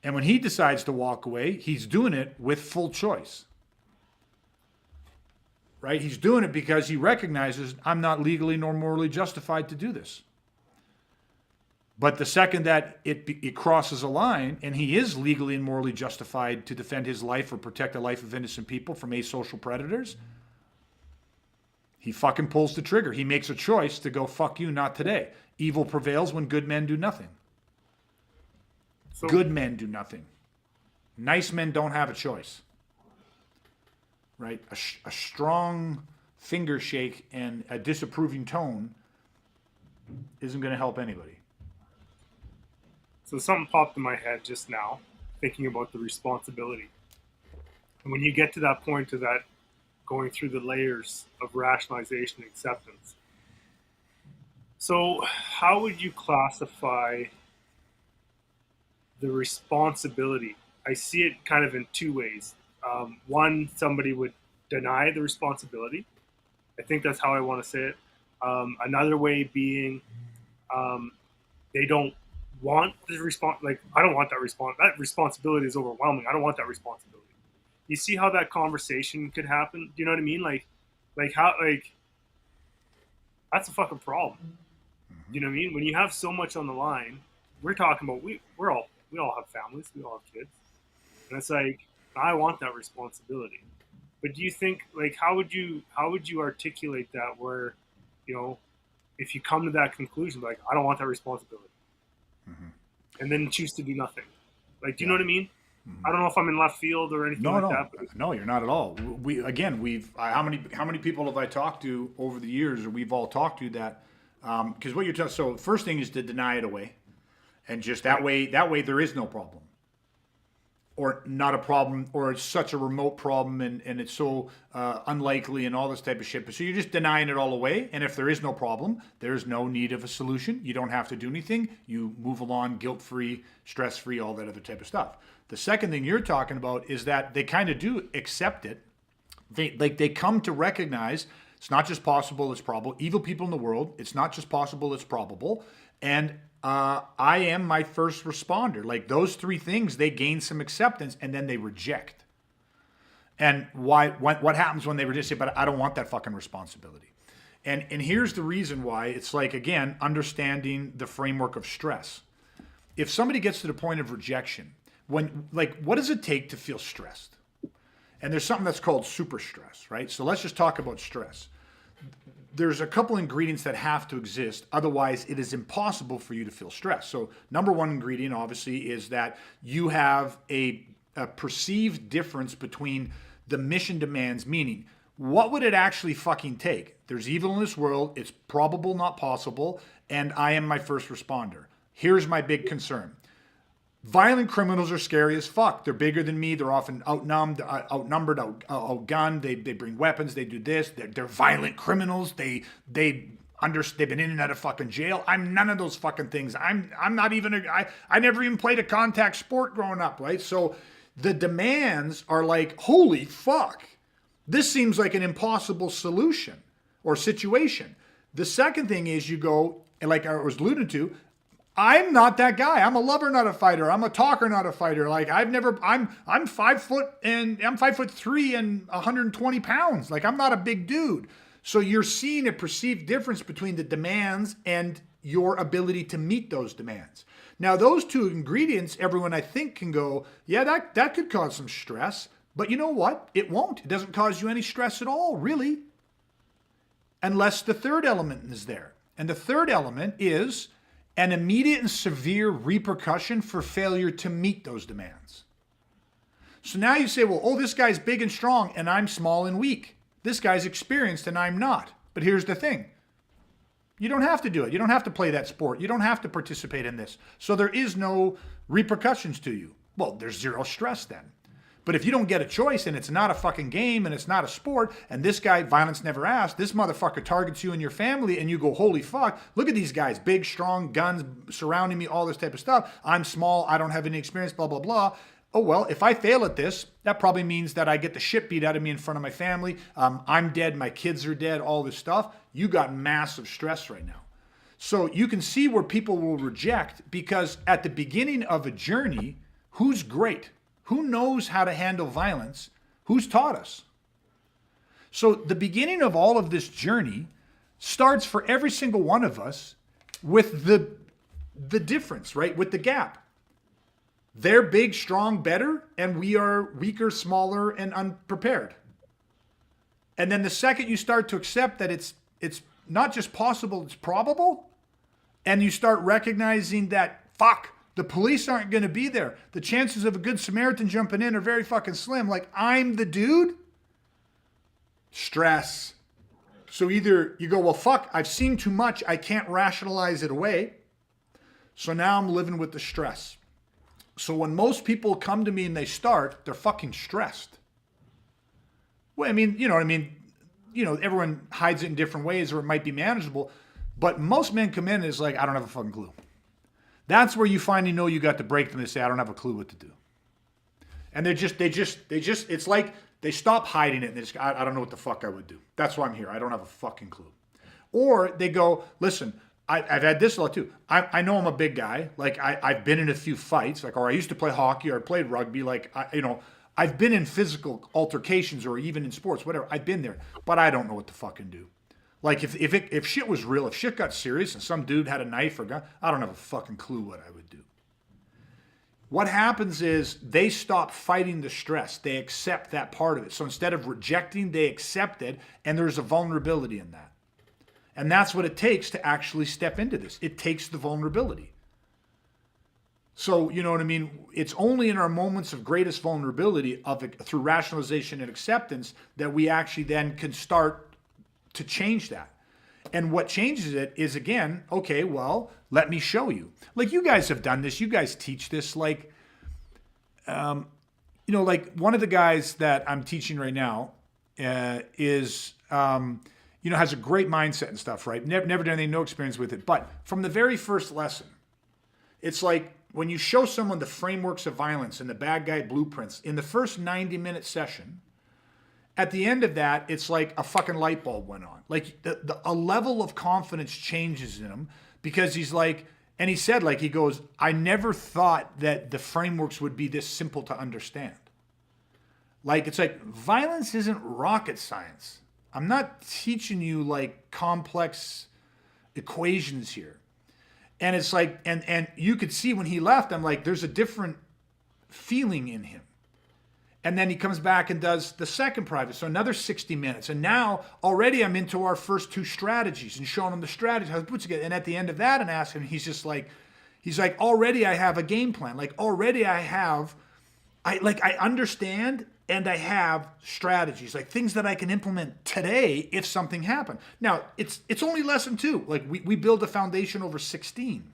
And when he decides to walk away, he's doing it with full choice. Right? He's doing it because he recognizes, I'm not legally nor morally justified to do this. But the second that it crosses a line, and he is legally and morally justified to defend his life or protect the life of innocent people from asocial predators, he fucking pulls the trigger. He makes a choice to go, fuck you, not today. Evil prevails when good men do nothing. Good men do nothing. Nice men don't have a choice. Right? A strong finger shake and a disapproving tone isn't going to help anybody. So something popped in my head just now, thinking about the responsibility. And when you get to that point of that, going through the layers of rationalization and acceptance. So how would you classify the responsibility? I see it kind of in two ways. One, somebody would deny the responsibility. I think that's how I want to say it. Another way being they don't want the response. Like, I don't want that response. That responsibility is overwhelming. I don't want that responsibility. You see how that conversation could happen? Do you know what I mean? Like how, like, that's a fucking problem. You know what I mean? When you have so much on the line, we're talking about, we all have families, we all have kids. And it's like, I want that responsibility. But do you think, like, how would you articulate that where, you know, if you come to that conclusion, like, I don't want that responsibility, and then choose to do nothing? Like, do you know what I mean? I don't know if I'm in left field or anything that. But No, you're not at all. How many people have I talked to over the years, or we've all talked to that? Because what you're telling, so first thing is to deny it away, and just that way there is no problem, or not a problem, or it's such a remote problem, and it's so unlikely and all this type of shit. But so you're just denying it all away, and if there is no problem, there's no need of a solution. You don't have to do anything. You move along, guilt-free, stress-free, all that other type of stuff. The second thing you're talking about is that they kind of do accept it. They come to recognize it's not just possible, it's probable. Evil people in the world, it's not just possible, it's probable. And I am my first responder. Like, those three things, they gain some acceptance, and then they reject. And what happens when they reject? But I don't want that fucking responsibility. And here's the reason why. It's like, again, understanding the framework of stress. If somebody gets to the point of rejection, what does it take to feel stressed? And there's something that's called super stress, right? So let's just talk about stress. There's a couple ingredients that have to exist. Otherwise, it is impossible for you to feel stressed. So number one ingredient, obviously, is that you have a perceived difference between the mission demands, meaning, what would it actually fucking take? There's evil in this world. It's probable, not possible. And I am my first responder. Here's my big concern. Violent criminals are scary as fuck. They're bigger than me. They're often outnumbered, outgunned. They bring weapons. They do this. They're violent criminals. They've been in and out of fucking jail. I'm none of those fucking things. I'm not even I never even played a contact sport growing up, right? So the demands are like, holy fuck. This seems like an impossible solution or situation. The second thing is you go, like I was alluding to, I'm not that guy. I'm a lover, not a fighter. I'm a talker, not a fighter. Like, I'm 5 foot and I'm 5'3" and 120 pounds. Like, I'm not a big dude. So you're seeing a perceived difference between the demands and your ability to meet those demands. Now, those two ingredients, everyone I think can go, yeah, that could cause some stress. But you know what? It won't. It doesn't cause you any stress at all, really. Unless the third element is there. And the third element is an immediate and severe repercussion for failure to meet those demands. So now you say, well, oh, this guy's big and strong and I'm small and weak. This guy's experienced and I'm not. But here's the thing. You don't have to do it. You don't have to play that sport. You don't have to participate in this. So there is no repercussions to you. Well, there's zero stress then. But if you don't get a choice and it's not a fucking game and it's not a sport, and this guy, violence never asked, this motherfucker targets you and your family, and you go, holy fuck, look at these guys, big, strong, guns surrounding me, all this type of stuff. I'm small, I don't have any experience, blah, blah, blah. Oh, well, if I fail at this, that probably means that I get the shit beat out of me in front of my family. I'm dead, my kids are dead, all this stuff. You got massive stress right now. So you can see where people will reject, because at the beginning of a journey, who's great? Who knows how to handle violence? Who's taught us? So the beginning of all of this journey starts for every single one of us with the difference, right? With the gap. They're big, strong, better, and we are weaker, smaller, and unprepared. And then the second you start to accept that it's not just possible, it's probable, and you start recognizing that, fuck, the police aren't going to be there. The chances of a good Samaritan jumping in are very fucking slim. Like, I'm the dude. Stress. So either you go, well, fuck, I've seen too much. I can't rationalize it away. So now I'm living with the stress. So when most people come to me and they start, they're fucking stressed. Well, I mean, you know what I mean? You know, everyone hides it in different ways or it might be manageable. But most men come in and it's like, I don't have a fucking clue. That's where you finally know you got to break them and say, I don't have a clue what to do. And they just, it's like they stop hiding it and they just, I don't know what the fuck I would do. That's why I'm here. I don't have a fucking clue. Or they go, listen, I've had this a lot too. I know I'm a big guy. Like I've been in a few fights, like, or I used to play hockey or I played rugby. Like, I've been in physical altercations or even in sports, whatever. I've been there, but I don't know what to fucking do. Like if shit was real, if shit got serious and some dude had a knife or gun, I don't have a fucking clue what I would do. What happens is they stop fighting the stress. They accept that part of it. So instead of rejecting, they accept it, and there's a vulnerability in that. And that's what it takes to actually step into this. It takes the vulnerability. So, you know what I mean? It's only in our moments of greatest vulnerability through rationalization and acceptance that we actually then can start to change that. And what changes it is, again, okay, well, let me show you. Like, you guys have done this. You guys teach this. Like, like one of the guys that I'm teaching right now is, has a great mindset and stuff, right? Never done anything, no experience with it. But from the very first lesson, it's like when you show someone the frameworks of violence and the bad guy blueprints in the first 90-minute session, at the end of that, it's like a fucking light bulb went on. Like a level of confidence changes in him because he's like, and he said, like, he goes, I never thought that the frameworks would be this simple to understand. Like, it's like violence isn't rocket science. I'm not teaching you like complex equations here. And it's like, and you could see when he left, I'm like, there's a different feeling in him. And then he comes back and does the second private, so another 60 minutes. And now already I'm into our first two strategies and showing him the strategy, how to put together. And at the end of that and asking him, he's like, already I have a game plan. Like already I understand and I have strategies, like things that I can implement today if something happened. Now, it's only lesson 2. Like we build a foundation over 16.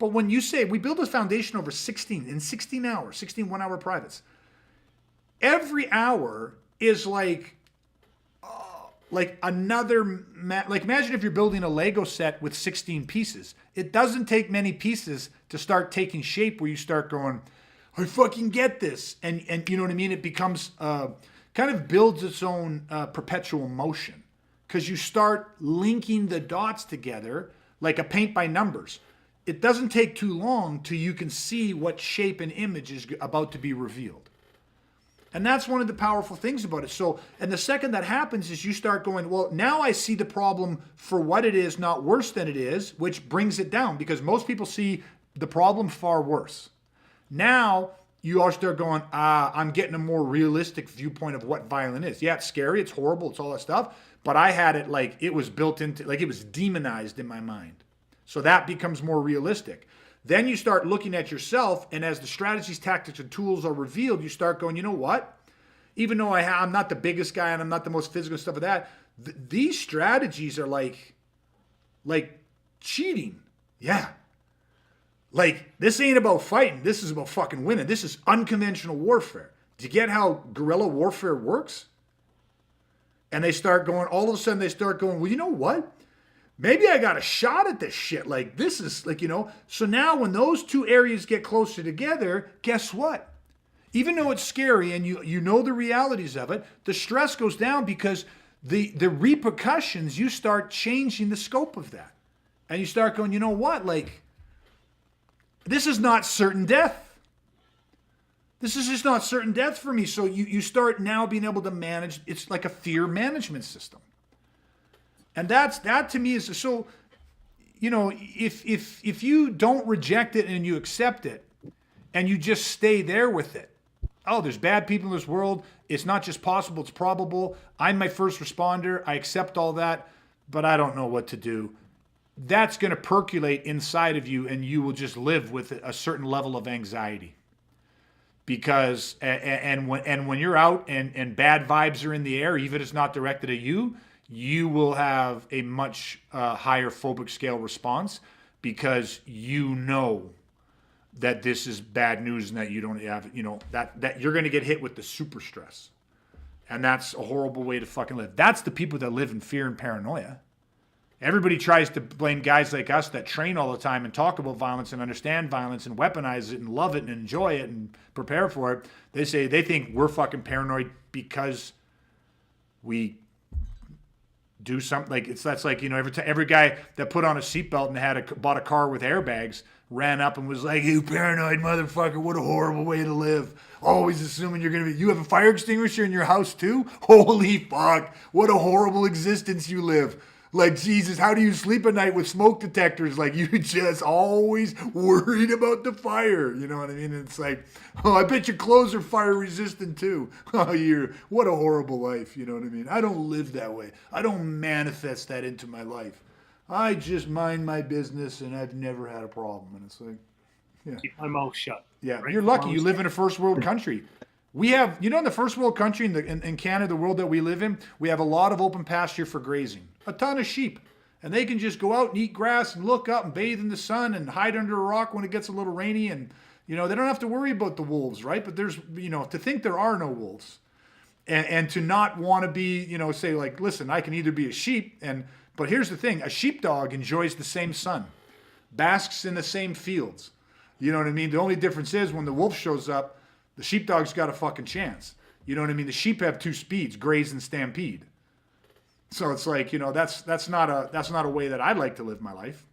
But when you say we build a foundation over 16, in 16 hours, 16 one-hour privates, every hour is like another, like imagine if you're building a Lego set with 16 pieces. It doesn't take many pieces to start taking shape where you start going, I fucking get this. And you know what I mean? It becomes, kind of builds its own perpetual motion because you start linking the dots together like a paint by numbers. It doesn't take too long till you can see what shape and image is about to be revealed. And that's one of the powerful things about it. So, and the second that happens is you start going, well, now I see the problem for what it is, not worse than it is, which brings it down because most people see the problem far worse. Now you all start going, I'm getting a more realistic viewpoint of what violence is. Yeah, it's scary, it's horrible, it's all that stuff. But I had it like it was built into, like it was demonized in my mind. So that becomes more realistic. Then you start looking at yourself, and as the strategies, tactics, and tools are revealed, you start going, you know what? Even though I'm not the biggest guy and I'm not the most physical stuff of that, these strategies are like cheating. Yeah. Like, this ain't about fighting. This is about fucking winning. This is unconventional warfare. Do you get how guerrilla warfare works? And they start going, all of a sudden they start going, well, you know what? Maybe I got a shot at this shit. Like, this is like, so now when those two areas get closer together, guess what? Even though it's scary and you know the realities of it, the stress goes down because the repercussions, you start changing the scope of that. And you start going, you know what? Like, this is not certain death. This is just not certain death for me. So you start now being able to manage. It's like a fear management system. And that to me is so, if you don't reject it and you accept it and you just stay there with it. Oh, there's bad people in this world. It's not just possible, it's probable. I'm my first responder. I accept all that, but I don't know what to do. That's going to percolate inside of you and you will just live with a certain level of anxiety. Because, and when you're out and bad vibes are in the air, even if it's not directed at you, you will have a much higher phobic scale response because you know that this is bad news and that you don't have, that you're going to get hit with the super stress. And that's a horrible way to fucking live. That's the people that live in fear and paranoia. Everybody tries to blame guys like us that train all the time and talk about violence and understand violence and weaponize it and love it and enjoy it and prepare for it. They think we're fucking paranoid because we do something like that's like, every guy that put on a seatbelt and bought a car with airbags ran up and was like, "You paranoid motherfucker, what a horrible way to live. Always assuming you have a fire extinguisher in your house too? Holy fuck, what a horrible existence you live. Like, Jesus, how do you sleep at night with smoke detectors? Like, you just always worried about the fire." You know what I mean? And it's like, oh, I bet your clothes are fire resistant too. Oh, what a horrible life. You know what I mean? I don't live that way. I don't manifest that into my life. I just mind my business and I've never had a problem. And it's like, yeah. Keep my mouth shut. Yeah, right? You're lucky. You live in a first world country. We have, in the first world country, in Canada, the world that we live in, we have a lot of open pasture for grazing. A ton of sheep. And they can just go out and eat grass and look up and bathe in the sun and hide under a rock when it gets a little rainy. And, they don't have to worry about the wolves, right? But there's, to think there are no wolves and to not want to be, say like, listen, I can either be a sheep but here's the thing, a sheepdog enjoys the same sun, basks in the same fields. You know what I mean? The only difference is when the wolf shows up, the sheepdog's got a fucking chance. You know what I mean? The sheep have two speeds, graze and stampede. So it's like, that's not a way that I'd like to live my life.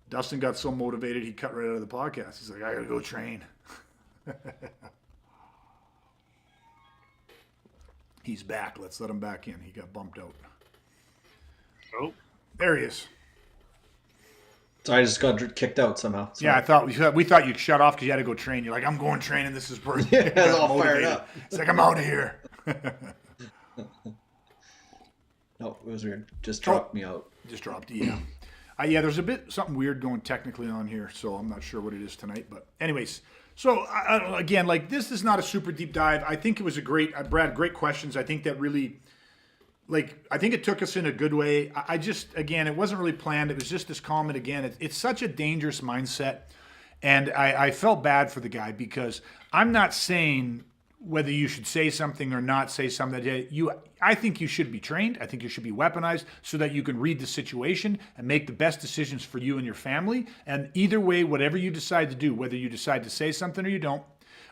Dustin got so motivated he cut right out of the podcast. He's like, I gotta go train. He's back. Let's let him back in. He got bumped out. Oh, there he is. So I just got kicked out somehow. Yeah, I thought we thought you'd shut off because you had to go train. You're like, I'm going training. This is perfect. Yeah, I was all fired up. It's like, I'm out of here. No, it was weird. Just dropped me out. Just dropped you. Yeah. There's something weird going technically on here, so I'm not sure what it is tonight. But anyways, so again, like this is not a super deep dive. I think it was Brad, great questions. I think that really, I think it took us in a good way. I just, again, it wasn't really planned. It was just this comment again. It's such a dangerous mindset. And I felt bad for the guy because I'm not saying whether you should say something or not say something. I think you should be trained. I think you should be weaponized so that you can read the situation and make the best decisions for you and your family. And either way, whatever you decide to do, whether you decide to say something or you don't,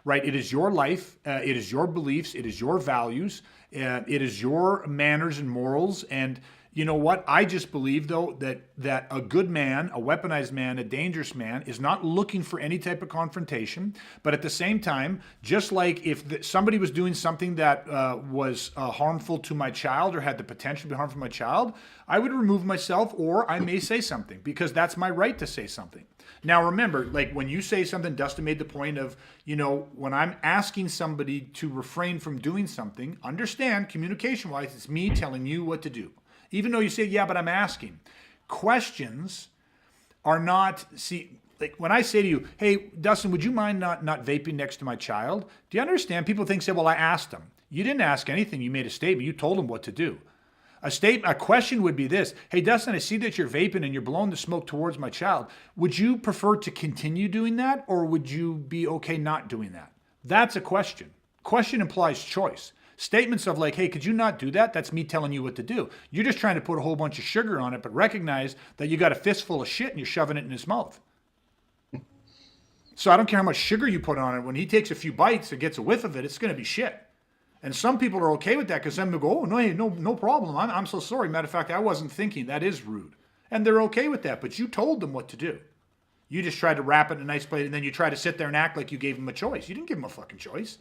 right? It is your life. It is your beliefs. It is your values. It is your manners and morals. And you know what? I just believe, though, that a good man, a weaponized man, a dangerous man is not looking for any type of confrontation. But at the same time, just like if somebody was doing something that was harmful to my child or had the potential to be harmful to my child, I would remove myself or I may say something because that's my right to say something. Now, remember, like when you say something, Dustin made the point of, when I'm asking somebody to refrain from doing something, understand communication-wise, it's me telling you what to do. Even though you say, yeah, but I'm asking. Questions are not, like when I say to you, hey, Dustin, would you mind not vaping next to my child? Do you understand? People say, well, I asked him. You didn't ask anything. You made a statement. You told him what to do. A question would be this: hey, Dustin, I see that you're vaping and you're blowing the smoke towards my child. Would you prefer to continue doing that or would you be okay not doing that? That's a question. Question implies choice. Statements of like, hey, could you not do that? That's me telling you what to do. You're just trying to put a whole bunch of sugar on it, but recognize that you got a fistful of shit and you're shoving it in his mouth. So I don't care how much sugar you put on it. When he takes a few bites and gets a whiff of it, it's going to be shit. And some people are okay with that because then they'll go, oh, no problem. I'm so sorry. Matter of fact, I wasn't thinking. That is rude. And they're okay with that, but you told them what to do. You just tried to wrap it in a nice plate and then you try to sit there and act like you gave them a choice. You didn't give them a fucking choice.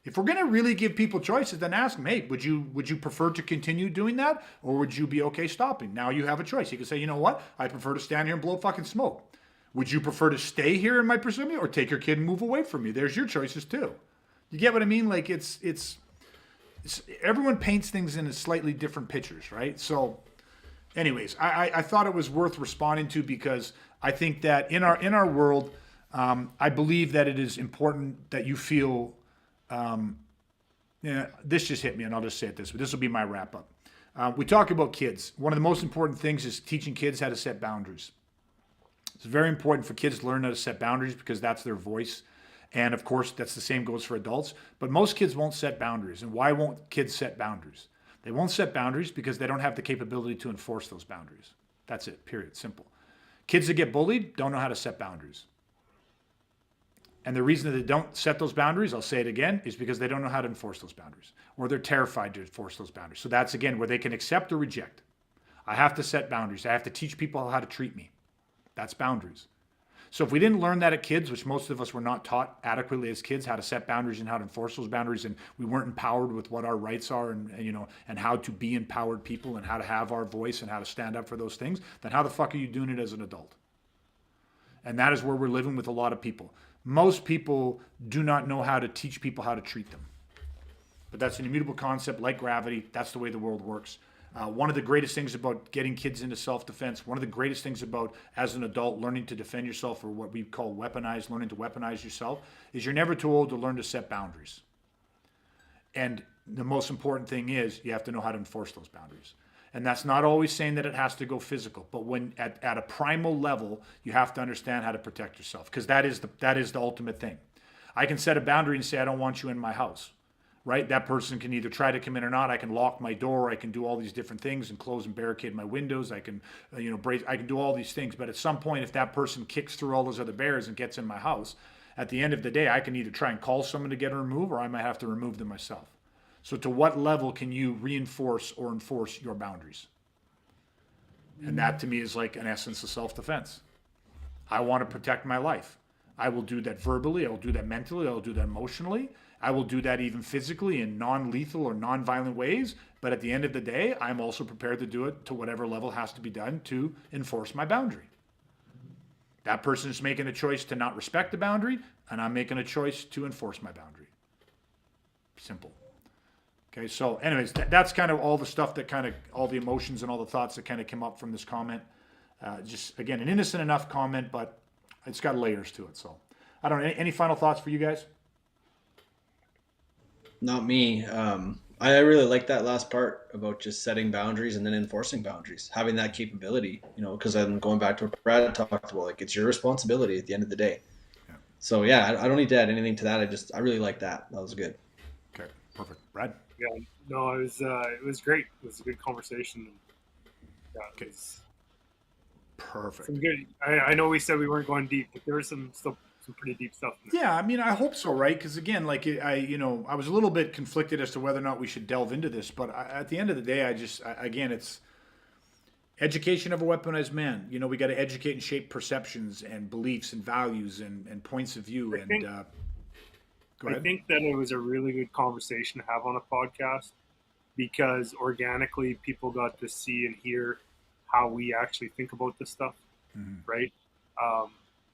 If we're going to really give people choices, then ask them, hey, would you prefer to continue doing that or would you be okay stopping? Now you have a choice. You can say, you know what? I prefer to stand here and blow fucking smoke. Would you prefer to stay here in my proximity or take your kid and move away from me? There's your choices too. You get what I mean? Like it's everyone paints things in slightly different pictures, right? So anyways, I thought it was worth responding to because I think that in our world, I believe that it is important that you feel Yeah, this just hit me, and I'll just say it this way. This will be my wrap up. We talk about kids. One of the most important things is teaching kids how to set boundaries. It's very important for kids to learn how to set boundaries because that's their voice. And of course, that's the same goes for adults. But most kids won't set boundaries. And why won't kids set boundaries? They won't set boundaries because they don't have the capability to enforce those boundaries. That's it, period. Simple. Kids that get bullied don't know how to set boundaries. And the reason that they don't set those boundaries, I'll say it again, is because they don't know how to enforce those boundaries, or they're terrified to enforce those boundaries. So that's, again, where they can accept or reject. I have to set boundaries. I have to teach people how to treat me. That's boundaries. So if we didn't learn that at kids, which most of us were not taught adequately as kids, how to set boundaries and how to enforce those boundaries, and we weren't empowered with what our rights are and how to be empowered people and how to have our voice and how to stand up for those things, then how the fuck are you doing it as an adult? And that is where we're living with a lot of people. Most people do not know how to teach people how to treat them. But that's an immutable concept like gravity. That's the way the world works. One of the greatest things about getting kids into self-defense, one of the greatest things about, as an adult, learning to defend yourself, or what we call learning to weaponize yourself, is you're never too old to learn to set boundaries. And the most important thing is you have to know how to enforce those boundaries. And that's not always saying that it has to go physical, but when at a primal level, you have to understand how to protect yourself, because that is the ultimate thing. I can set a boundary and say, I don't want you in my house, right? That person can either try to come in or not. I can lock my door. I can do all these different things and close and barricade my windows. I can, I can do all these things. But at some point, if that person kicks through all those other barriers and gets in my house, at the end of the day, I can either try and call someone to get them removed, or I might have to remove them myself. So to what level can you reinforce or enforce your boundaries? And that to me is like an essence of self-defense. I want to protect my life. I will do that verbally. I will do that mentally. I will do that emotionally. I will do that even physically in non-lethal or non-violent ways. But at the end of the day, I'm also prepared to do it to whatever level has to be done to enforce my boundary. That person is making a choice to not respect the boundary, and I'm making a choice to enforce my boundary. Simple. Okay, so anyways, that's kind of all the stuff that all the emotions and all the thoughts that kind of came up from this comment. Just, again, an innocent enough comment, but it's got layers to it. So I don't know, any final thoughts for you guys? Not me. I really like that last part about just setting boundaries and then enforcing boundaries, having that capability, because I'm going back to what Brad talked about, like it's your responsibility at the end of the day. Yeah. So yeah, I don't need to add anything to that. I really like that. That was good. Okay, perfect. Brad? Yeah, no, it was great. It was a good conversation. Yeah, okay. Perfect. Some good. I know we said we weren't going deep, but there was some pretty deep stuff. Yeah, I mean, I hope so, right? Because again, like I was a little bit conflicted as to whether or not we should delve into this, but at the end of the day, again, it's education of a weaponized man. We got to educate and shape perceptions and beliefs and values and points of view. I think that it was a really good conversation to have on a podcast because organically people got to see and hear how we actually think about this stuff, right?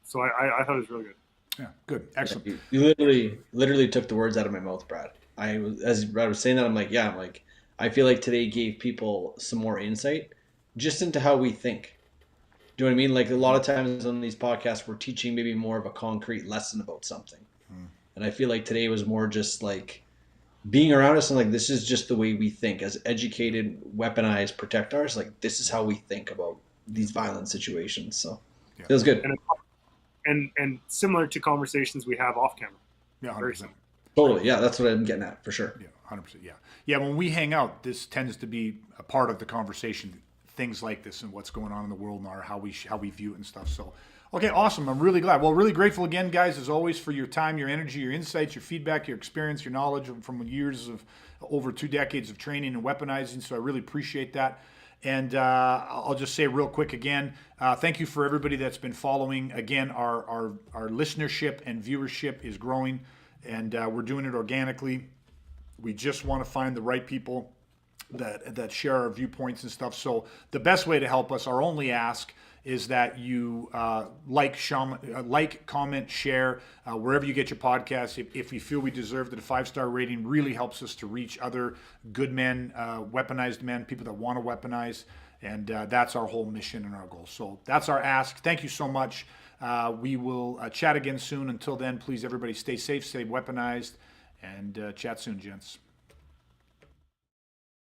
So I thought it was really good. Yeah, good, excellent. You literally took the words out of my mouth, Brad. As Brad was saying that, I'm like, I feel like today gave people some more insight just into how we think. Do you know what I mean? Like a lot of times on these podcasts, we're teaching maybe more of a concrete lesson about something. And I feel like today was more just like being around us and like, this is just the way we think as educated, weaponized protectors. Like this is how we think about these violent situations. So it was good. And similar to conversations we have off camera. Yeah, 100%. Totally. Yeah, that's what I'm getting at for sure. Yeah, 100%. Yeah. Yeah, when we hang out, this tends to be a part of the conversation, things like this and what's going on in the world and how we view it and stuff. So okay, awesome. I'm really glad. Well, really grateful again, guys, as always, for your time, your energy, your insights, your feedback, your experience, your knowledge from years of over 2 decades of training and weaponizing. So I really appreciate that. And I'll just say real quick again, thank you for everybody that's been following. Again, our listenership and viewership is growing, and we're doing it organically. We just want to find the right people that share our viewpoints and stuff. So the best way to help us, our only ask, is that you like, comment, share wherever you get your podcasts. If you feel we deserve it, a 5-star rating really helps us to reach other good men, weaponized men, people that want to weaponize. And that's our whole mission and our goal. So that's our ask. Thank you so much. We will chat again soon. Until then, please, everybody, stay safe, stay weaponized, and chat soon, gents.